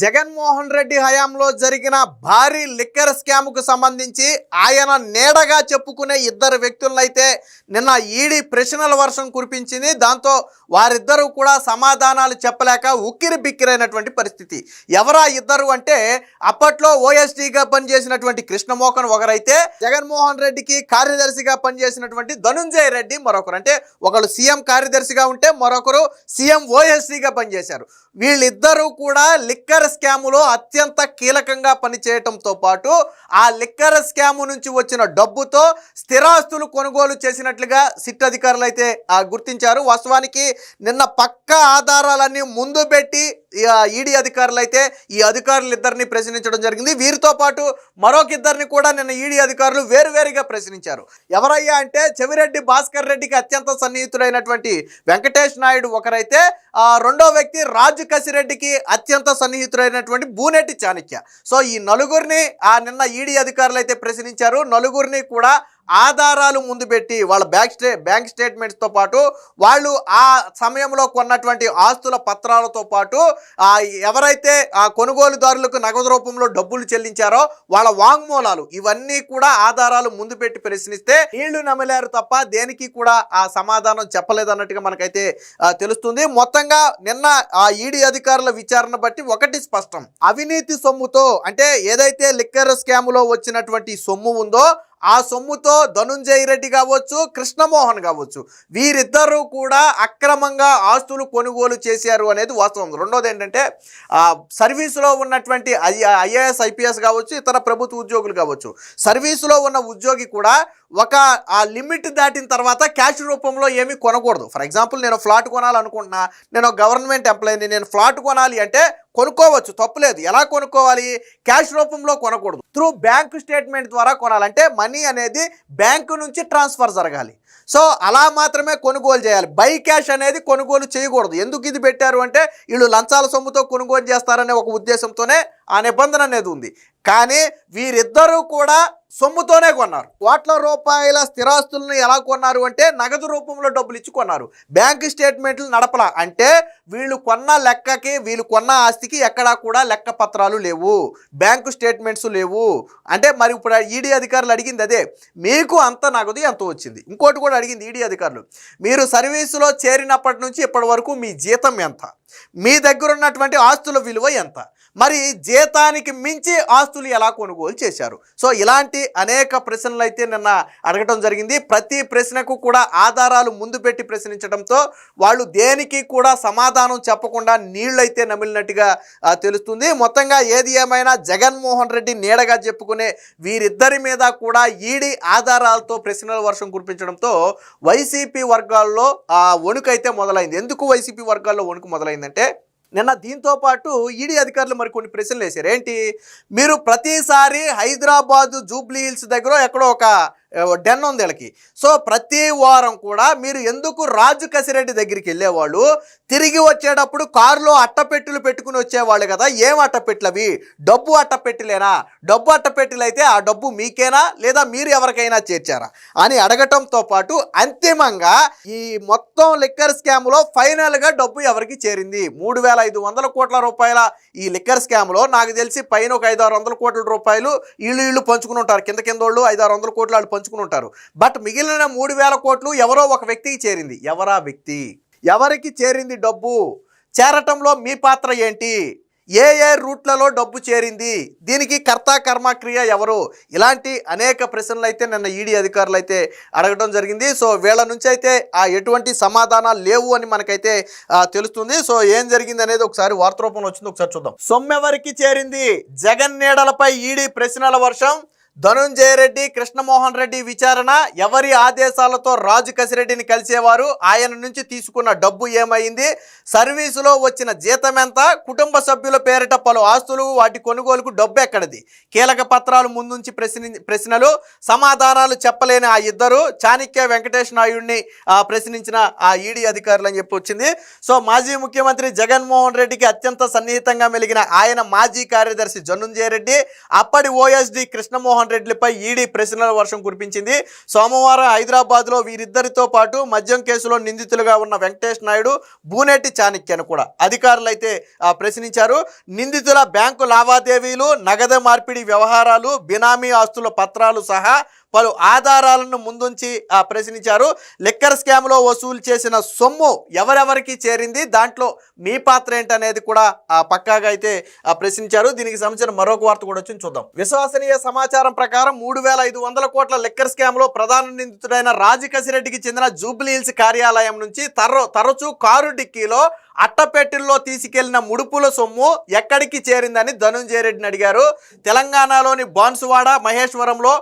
జగన్మోహన్ రెడ్డి హయాంలో జరిగిన భారీ లిక్కర్ స్కామ్కు సంబంధించి ఆయన నీడగా చెప్పుకునే ఇద్దరు వ్యక్తులనైతే నిన్న ఈడీ ప్రశ్నల వర్షం కురిపించింది. దాంతో వారిద్దరూ కూడా సమాధానాలు చెప్పలేక ఉక్కిరి బిక్కిరైనటువంటి పరిస్థితి. ఎవరా ఇద్దరు అంటే అప్పట్లో ఓఎస్డీగా పనిచేసినటువంటి కృష్ణమోహన్ ఒకరైతే, జగన్మోహన్ రెడ్డికి కార్యదర్శిగా పనిచేసినటువంటి ధనుంజయ రెడ్డి మరొకరు. అంటే ఒకరు సీఎం కార్యదర్శిగా ఉంటే మరొకరు సీఎం ఓఎస్డీగా పనిచేశారు. వీళ్ళిద్దరూ కూడా లిక్కర్ స్కాములో అత్యంత కీలకంగా పనిచేయటంతో పాటు ఆ లిక్కర్ స్కాము నుంచి వచ్చిన డబ్బుతో స్థిరాస్తులు కొనుగోలు చేసినట్లుగా సిట్ అధికారులు అయితే గుర్తించారు. వాస్తవానికి నిన్న పక్కా ఆధారాలన్నీ ముందు పెట్టి ఈడీ అధికారులు అయితే ఈ అధికారులు ఇద్దరిని ప్రశ్నించడం జరిగింది. వీరితో పాటు మరొక ఇద్దరిని కూడా నిన్న ఈడీ అధికారులు వేరువేరుగా ప్రశ్నించారు. ఎవరయ్యా అంటే చెవిరెడ్డి భాస్కర్ రెడ్డికి అత్యంత సన్నిహితుడైనటువంటి వెంకటేష్ నాయుడు ఒకరైతే, రెండో వ్యక్తి రాజు కసిరెడ్డికి అత్యంత సన్నిహితుడైనటువంటి బూనెట్టి చాణక్య. సో ఈ నలుగురిని నిన్న ఈడీ అధికారులు అయితే ప్రశ్నించారు. నలుగురిని కూడా ఆధారాలు ముందు పెట్టి వాళ్ళ బ్యాంక్ స్టేట్మెంట్స్తో పాటు వాళ్ళు ఆ సమయంలో కొన్నటువంటి ఆస్తుల పత్రాలతో పాటు ఎవరైతే ఆ కొనుగోలుదారులకు నగదు రూపంలో డబ్బులు చెల్లించారో వాళ్ళ వాంగ్మూలాలు ఇవన్నీ కూడా ఆధారాలు ముందు పెట్టి ప్రశ్నిస్తే వీళ్ళు నమ్మలేరు తప్ప దేనికి కూడా ఆ సమాధానం చెప్పలేదన్నట్టుగా మనకైతే తెలుస్తుంది. మొత్తంగా నిన్న ఆ ఈడీ అధికారుల విచారణ బట్టి ఒకటి స్పష్టం, అవినీతి సొమ్ముతో అంటే ఏదైతే లిక్కర్ స్కాములో వచ్చినటువంటి సొమ్ము ఉందో ఆ సొమ్ముతో ధనుంజయ రెడ్డి కావచ్చు, కృష్ణమోహన్ కావచ్చు, వీరిద్దరూ కూడా అక్రమంగా ఆస్తులు కొనుగోలు చేశారు అనేది వాస్తవం. రెండోది ఏంటంటే సర్వీసులో ఉన్నటువంటి ఐఏఎస్ ఐపీఎస్ కావచ్చు, ఇతర ప్రభుత్వ ఉద్యోగులు కావచ్చు, సర్వీసులో ఉన్న ఉద్యోగి కూడా ఒక లిమిట్ దాటిన తర్వాత క్యాష్ రూపంలో ఏమీ కొనకూడదు. ఫర్ ఎగ్జాంపుల్ నేను ఫ్లాట్ కొనాలనుకుంటున్నా, నేను గవర్నమెంట్ ఎంప్లాయీని, నేను ఫ్లాట్ కొనాలి అంటే కొనుక్కోవచ్చు, తప్పులేదు. ఎలా కొనుక్కోవాలి? క్యాష్ రూపంలో కొనకూడదు, త్రూ బ్యాంకు స్టేట్మెంట్ ద్వారా కొనాలంటే మనీ అనేది బ్యాంకు నుంచి ట్రాన్స్ఫర్ జరగాలి. సో అలా మాత్రమే కొనుగోలు చేయాలి. బై క్యాష్ అనేది కొనుగోలు చేయకూడదు. ఎందుకు ఇది పెట్టారు అంటే వీళ్ళు లంచాల సొమ్ముతో కొనుగోలు చేస్తారనే ఒక ఉద్దేశంతోనే ఆ నిబంధన అనేది ఉంది. కానీ వీరిద్దరూ కూడా సొమ్ముతోనే కొన్నారు. కోట్ల రూపాయల స్థిరాస్తులను ఎలా కొన్నారు అంటే నగదు రూపంలో డబ్బులు ఇచ్చి కొన్నారు. బ్యాంకు స్టేట్మెంట్లు నడపలా. అంటే వీళ్ళు కొన్న లెక్కకి, వీళ్ళు కొన్న ఆస్తికి ఎక్కడా కూడా లెక్క పత్రాలు లేవు, బ్యాంకు స్టేట్మెంట్స్ లేవు. అంటే మరి ఇప్పుడు ఈడీ అధికారులు అడిగింది అదే, మీకు అంత నగదు ఎంత వచ్చింది. ఇంకోటి కూడా అడిగింది ఈడీ అధికారులు, మీరు సర్వీసులో చేరినప్పటి నుంచి ఇప్పటి వరకు మీ జీతం ఎంత, మీ దగ్గర ఉన్నటువంటి ఆస్తుల విలువ ఎంత, మరి జీతానికి మించి ఆస్తులు ఎలా కొనుగోలు చేశారు. సో ఇలాంటి అనేక ప్రశ్నలు అయితే నిన్న అడగటం జరిగింది. ప్రతి ప్రశ్నకు కూడా ఆధారాలు ముందు పెట్టి ప్రశ్నించడంతో వాళ్ళు దేనికి కూడా సమాధానం చెప్పకుండా నీళ్ళైతే నమిలినట్టుగా తెలుస్తుంది. మొత్తంగా ఏది ఏమైనా జగన్మోహన్ రెడ్డి నీడగా చెప్పుకునే వీరిద్దరి మీద కూడా ఈడీ ఆధారాలతో ప్రశ్నల వర్షం కురిపించడంతో వైసీపీ వర్గాల్లో వణుకైతే మొదలైంది. ఎందుకు వైసీపీ వర్గాల్లో వణుకు మొదలైందంటే నిన్న దీంతో పాటు ఈడీ అధికారులు మరి కొన్ని ప్రశ్నలు వేశారు. ఏంటి, మీరు ప్రతిసారి హైదరాబాదు జూబ్లీ హిల్స్ దగ్గర ఎక్కడో ఒక డెన్ ఉంది వీళ్ళకి. సో ప్రతి వారం కూడా మీరు ఎందుకు రాజు కసిరెడ్డి దగ్గరికి వెళ్ళేవాళ్ళు, తిరిగి వచ్చేటప్పుడు కారులో అట్టపెట్టులు పెట్టుకుని వచ్చేవాళ్ళు కదా, ఏం అట్టపెట్లు అవి, డబ్బు అట్టపెట్టులేనా, డబ్బు అట్టపెట్టులు అయితే ఆ డబ్బు మీకేనా లేదా మీరు ఎవరికైనా చేర్చారా అని అడగటంతో పాటు అంతిమంగా ఈ మొత్తం లిక్కర్ స్కామ్లో ఫైనల్గా డబ్బు ఎవరికి చేరింది, 3,500 కోట్ల రూపాయల ఈ లిక్కర్ స్కామ్లో నాకు తెలిసి పైన ఒక 500-600 కోట్ల రూపాయలు వీళ్ళు పంచుకుని ఉంటారు. కింద వాళ్ళు 500-600 కోట్లు వాళ్ళు పంచుకుని ఉంటారు. బట్ మిగిలిన 3,000 కోట్లు ఎవరో ఒక వ్యక్తికి చేరింది. ఎవరా వ్యక్తి, ఎవరికి చేరింది డబ్బు, చేరటంలో మీ పాత్ర ఏంటి, ఏ రూట్లలో డబ్బు చేరింది, దీనికి కర్త కర్మ క్రియ ఎవరు, ఇలాంటి అనేక ప్రశ్నలు అయితే నిన్న ఈడీ అధికారులు అయితే అడగడం జరిగింది. సో వీళ్ళ నుంచి అయితే ఎటువంటి సమాధానాలు లేవు అని మనకైతే తెలుస్తుంది. సో ఏం జరిగింది అనేది ఒకసారి వార్త రూపంలో వచ్చింది, ఒకసారి చూద్దాం. సొమ్మెవరికి చేరింది, జగన్ నీడలపై ఈడీ ప్రశ్నల వర్షం, ధనుంజయ రెడ్డి, కృష్ణమోహన్ రెడ్డి విచారణ, ఎవరి ఆదేశాలతో రాజు కసిరెడ్డిని కలిసేవారు, ఆయన నుంచి తీసుకున్న డబ్బు ఏమైంది, సర్వీసులో వచ్చిన జీతం ఎంత, కుటుంబ సభ్యుల పేరిట పలు ఆస్తులు, వాటి కొనుగోలుకు డబ్బు ఎక్కడిది, కీలక పత్రాలు ముందుంచి ప్రశ్నలు, సమాధానాలు చెప్పలేని ఆ ఇద్దరు చాణక్య వెంకటేష్ నాయుడిని ప్రశ్నించిన ఆ ఈడీ అధికారులు అని చెప్పి వచ్చింది. సో మాజీ ముఖ్యమంత్రి జగన్మోహన్ రెడ్డికి అత్యంత సన్నిహితంగా మెలిగిన ఆయన మాజీ కార్యదర్శి ధనుంజయ రెడ్డి, అప్పటి ఓఎస్డీ కృష్ణమోహన్ కృష్ణమోహన్ రెడ్డిపై ఈడీ ప్రశ్నల వర్షం కురిపించింది. సోమవారం హైదరాబాద్లో వీరిద్దరితో పాటు మద్యం కేసులో నిందితులుగా ఉన్న వెంకటేష్ నాయుడు, బూనేటి చాణక్యను కూడా అధికారులు అయితే ప్రశ్నించారు. నిందితుల బ్యాంకు లావాదేవీలు, నగదు మార్పిడి వ్యవహారాలు, బినామీ ఆస్తుల పత్రాలు సహా పలు ఆధారాలను ముందుంచి ప్రశ్నించారు. లిక్కర్ స్కామ్లో వసూలు చేసిన సొమ్ము ఎవరెవరికి చేరింది, దాంట్లో మీ పాత్ర ఏంటనేది కూడా పక్కాగా అయితే ప్రశ్నించారు. దీనికి సంబంధించిన మరొక వార్త కూడా వచ్చి చూద్దాం. విశ్వసనీయ సమాచారం ప్రకారం 3,500 కోట్ల లిక్కర్ స్కామ్లో ప్రధాన నిందితుడైన రాజకసిరెడ్డికి చెందిన జూబ్లీ హిల్స్ కార్యాలయం నుంచి తరచూ కారు డిక్కీలో అట్టపెట్టెల్లో తీసుకెళ్లిన ముడుపుల సొమ్ము ఎక్కడికి చేరిందని ధనుంజయ రెడ్డిని అడిగారు. తెలంగాణలోని బాన్సువాడ, మహేశ్వరంలో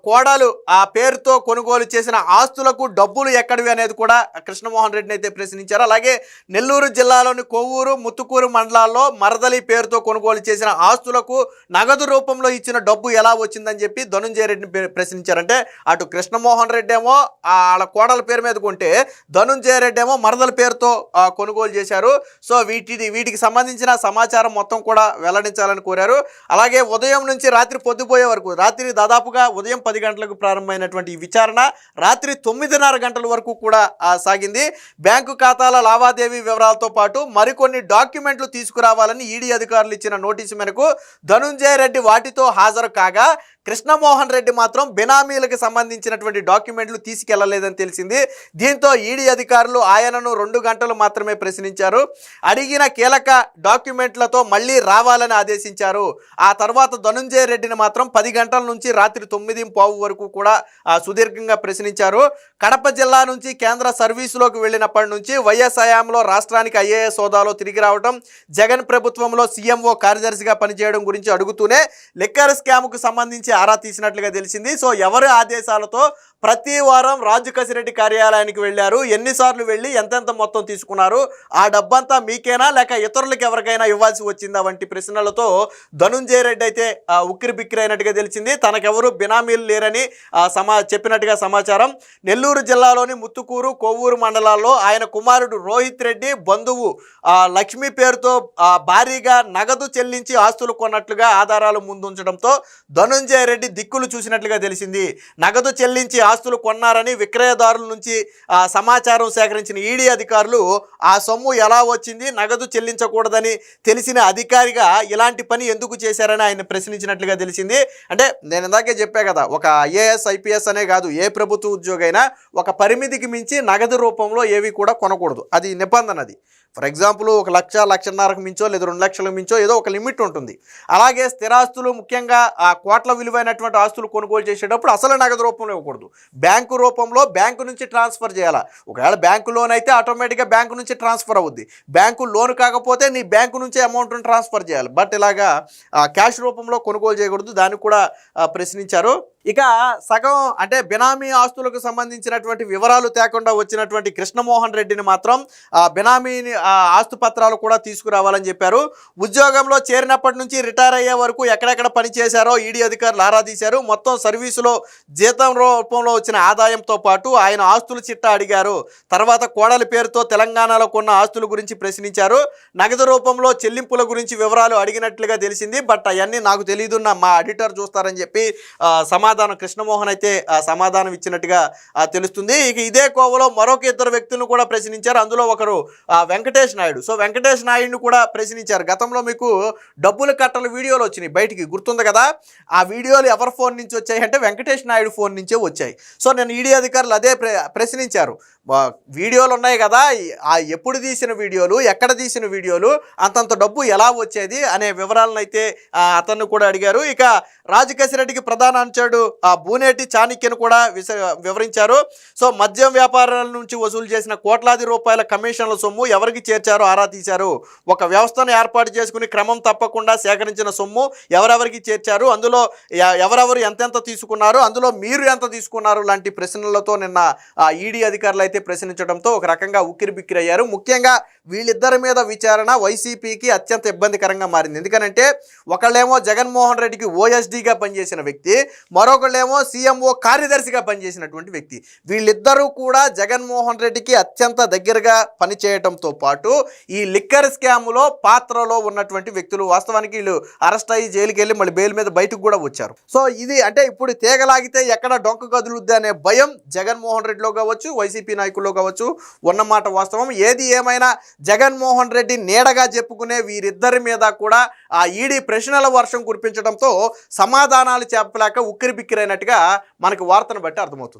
కోడలు పేరుతో కొనుగోలు చేసిన ఆస్తులకు డబ్బులు ఎక్కడివి అనేది కూడా కృష్ణమోహన్ రెడ్డిని అయితే ప్రశ్నించారు. అలాగే నెల్లూరు జిల్లాలోని కొవ్వూరు, ముత్తుకూరు మండలాల్లో మరదలి పేరుతో కొనుగోలు చేసిన ఆస్తులకు నగదు రూపంలో ఇచ్చిన డబ్బు ఎలా వచ్చిందని చెప్పి ధనుంజయ రెడ్డిని ప్రశ్నించారంటే అటు కృష్ణమోహన్ రెడ్డి ఏమో వాళ్ళ కోడల పేరు మీద కొంటే ధనుంజయ రెడ్డి ఏమో మరదల పేరుతో కొనుగోలు చేశారు. సో వీటికి సంబంధించిన సమాచారం మొత్తం కూడా వెల్లడించాలని కోరారు. అలాగే ఉదయం నుంచి రాత్రి పొద్దుపోయే వరకు, రాత్రి దాదాపుగా ఉదయం 10 గంటలకు ప్రారంభమైనటువంటి ఈ విచారణ రాత్రి 9:30 గంటల వరకు కూడా సాగింది. బ్యాంకు ఖాతాల లావాదేవీ వివరాలతో పాటు మరికొన్ని డాక్యుమెంట్లు తీసుకురావాలని ఈడీ అధికారులు ఇచ్చిన నోటీసు మేరకు ధనుంజయ రెడ్డి వాటితో హాజరు కాగా కృష్ణమోహన్ రెడ్డి మాత్రం బినామీలకు సంబంధించినటువంటి డాక్యుమెంట్లు తీసుకెళ్లలేదని తెలిసింది. దీంతో ఈడీ అధికారులు ఆయనను 2 గంటలు మాత్రమే ప్రశ్నించారు. అడిగిన కీలక డాక్యుమెంట్లతో మళ్ళీ రావాలని ఆదేశించారు. ఆ తర్వాత ధనుంజయ రెడ్డిని మాత్రం 10 గంటల నుంచి రాత్రి 9:15 వరకు కూడా సుదీర్ఘంగా ప్రశ్నించారు. కడప జిల్లా నుంచి కేంద్ర సర్వీసులోకి వెళ్ళినప్పటి నుంచి వైఎస్ హయాంలో రాష్ట్రానికి ఐఏఎస్ హోదాలో తిరిగి రావడం, జగన్ ప్రభుత్వంలో సీఎంఓ కార్యదర్శిగా పనిచేయడం గురించి అడుగుతూనే లిక్కర్ స్కామ్కు సంబంధించి ఆరా తీసినట్లుగా తెలిసింది. సో ఎవరి ఆదేశాలతో ప్రతి వారం రాజకసిరెడ్డి కార్యాలయానికి వెళ్ళారు, ఎన్నిసార్లు వెళ్ళి ఎంతెంత మొత్తం తీసుకున్నారు, ఆ డబ్బంతా మీకేనా లేక ఇతరులకు ఎవరికైనా ఇవ్వాల్సి వచ్చిందా వంటి ప్రశ్నలతో ధనుంజయ రెడ్డి అయితే ఉక్కిరి బిక్కిరి అయినట్టుగా తెలిసింది. తనకెవరు బినామీలు లేరని చెప్పినట్టుగా సమాచారం. నెల్లూరు జిల్లాలోని ముత్తుకూరు, కొవ్వూరు మండలాల్లో ఆయన కుమారుడు రోహిత్ రెడ్డి బంధువు లక్ష్మి పేరుతో భారీగా నగదు చెల్లించి ఆస్తులు కొన్నట్లుగా ఆధారాలు ముందుంచడంతో ధనుంజయ రెడ్డి దిక్కులు చూసినట్లుగా తెలిసింది. నగదు చెల్లించి ఆస్తులు కొన్నారని విక్రయదారుల నుంచి సమాచారం సేకరించిన ఈడీ అధికారులు ఆ సొమ్ము ఎలా వచ్చింది, నగదు చెల్లించకూడదని తెలిసిన అధికారిగా ఇలాంటి పని ఎందుకు చేశారని ఆయన ప్రశ్నించినట్లుగా తెలిసింది. అంటే నేను ఇందాకే చెప్పా కదా, ఒక ఐఏఎస్ ఐపీఎస్ అనే కాదు, ఏ ప్రభుత్వ ఉద్యోగి అయినా ఒక పరిమితికి మించి నగదు రూపంలో ఏవి కూడా కొనకూడదు. అది నిబంధన. అది ఫర్ ఎగ్జాంపుల్ 1,00,000, 1,50,000 మించో లేదా 2 లక్షల మించో ఏదో ఒక లిమిట్ ఉంటుంది. అలాగే స్థిరాస్తులు, ముఖ్యంగా కోట్ల విలువైనటువంటి ఆస్తులు కొనుగోలు చేసేటప్పుడు అసలు నగదు రూపంలో ఇవ్వకూడదు, బ్యాంకు రూపంలో బ్యాంకు నుంచి ట్రాన్స్ఫర్ చేయాలి. ఒకవేళ బ్యాంకు లోన్ అయితే ఆటోమేటిక్గా బ్యాంకు నుంచి ట్రాన్స్ఫర్ అవుద్ది, బ్యాంకు లోన్ కాకపోతే నీ బ్యాంకు నుంచే అమౌంట్ని ట్రాన్స్ఫర్ చేయాలి. బట్ ఇలాగా క్యాష్ రూపంలో కొనుగోలు చేయకూడదు. దాన్ని కూడా ప్రశ్నించారు. ఇక సగం అంటే బినామీ ఆస్తులకు సంబంధించినటువంటి వివరాలు తేకుండా వచ్చినటువంటి కృష్ణమోహన్ రెడ్డిని మాత్రం బినామీ ఆస్తు పత్రాలు కూడా తీసుకురావాలని చెప్పారు. ఉద్యోగంలో చేరినప్పటి నుంచి రిటైర్ అయ్యే వరకు ఎక్కడెక్కడ పనిచేశారో ఈడీ అధికారులు ఆరా తీశారు. మొత్తం సర్వీసులో జీతం రూపంలో వచ్చిన ఆదాయంతో పాటు ఆయన ఆస్తుల చిట్టా అడిగారు. తర్వాత కోడలి పేరుతో తెలంగాణలో కొన్న ఆస్తుల గురించి ప్రశ్నించారు. నగదు రూపంలో చెల్లింపుల గురించి వివరాలు అడిగినట్లుగా తెలిసింది. బట్ అవన్నీ నాకు తెలియదున్న మా ఎడిటర్ చూస్తారని చెప్పి కృష్ణమోహన్ అయితే సమాధానం ఇచ్చినట్టుగా తెలుస్తుంది. ఇక ఇదే కోవలో మరొక 2 వ్యక్తులను కూడా ప్రశ్నించారు. అందులో ఒకరు వెంకటేష్ నాయుడు. సో వెంకటేష్ నాయుడును కూడా ప్రశ్నించారు. గతంలో మీకు డబ్బులు కట్టల వీడియోలు వచ్చినాయి బయటికి, గుర్తుంది కదా? ఆ వీడియోలు ఎవరి ఫోన్ నుంచి వచ్చాయి అంటే వెంకటేష్ నాయుడు ఫోన్ నుంచే వచ్చాయి. సో నేను ఈడీ అధికారులు అదే ప్రశ్నించారు. వీడియోలు ఉన్నాయి కదా, ఎప్పుడు తీసిన వీడియోలు, ఎక్కడ తీసిన వీడియోలు, అంతంత డబ్బు ఎలా వచ్చేది అనే వివరాలను అయితే అతన్ని కూడా అడిగారు. ఇక రాజకసిరెడ్డికి ప్రధాన అంచాడు బూనేటి చాణక్యను కూడా వివరించారు. సో మద్యం వ్యాపారాల నుంచి వసూలు చేసిన కోట్లాది రూపాయల కమిషన్ల సొమ్ము ఎవరికి చేర్చారో ఆరా తీశారు. ఒక వ్యవస్థను ఏర్పాటు చేసుకుని క్రమం తప్పకుండా సేకరించిన సొమ్ము ఎవరెవరికి చేర్చారు, అందులో ఎవరెవరు ఎంతెంత తీసుకున్నారు, అందులో మీరు ఎంత తీసుకున్నారు లాంటి ప్రశ్నలతో నిన్న ఈడీ అధికారులు అయితే ప్రశ్నించడంతో ఒక రకంగా ఉక్కిరి బిక్కిరి అయ్యారు. ముఖ్యంగా వీళ్ళిద్దరి మీద విచారణ వైసీపీకి అత్యంత ఇబ్బందికరంగా మారింది. ఎందుకంటే ఒకళ్ళేమో జగన్మోహన్ రెడ్డికి ఓఎస్డీగా పనిచేసిన వ్యక్తి, మరొకళ్ళేమో సీఎంఓ కార్యదర్శిగా పనిచేసినటువంటి వ్యక్తి. వీళ్ళిద్దరూ కూడా జగన్మోహన్ రెడ్డికి అత్యంత దగ్గరగా పనిచేయడంతో పాటు పాటు ఈ లిక్కర్ స్కామ్లో పాత్రలో ఉన్నటువంటి వ్యక్తులు వాస్తవానికి వీళ్ళు అరెస్ట్ అయ్యి జైలుకి వెళ్ళి మళ్ళీ బెయిల్ మీద బయటకు కూడా వచ్చారు. సో ఇది అంటే ఇప్పుడు తీగలాగితే ఎక్కడ డొంక కదులుద్ది అనే భయం జగన్మోహన్ రెడ్డిలో కావచ్చు, వైసీపీ నాయకుల్లో కావచ్చు ఉన్నమాట వాస్తవం. ఏది ఏమైనా జగన్మోహన్ రెడ్డి నీడగా చెప్పుకునే వీరిద్దరి మీద కూడా ఆ ఈడీ ప్రశ్నల వర్షం కురిపించడంతో సమాధానాలు చెప్పలేక ఉక్కిరి బిక్కిరైనట్టుగా మనకి వార్తను బట్టి అర్థమవుతుంది.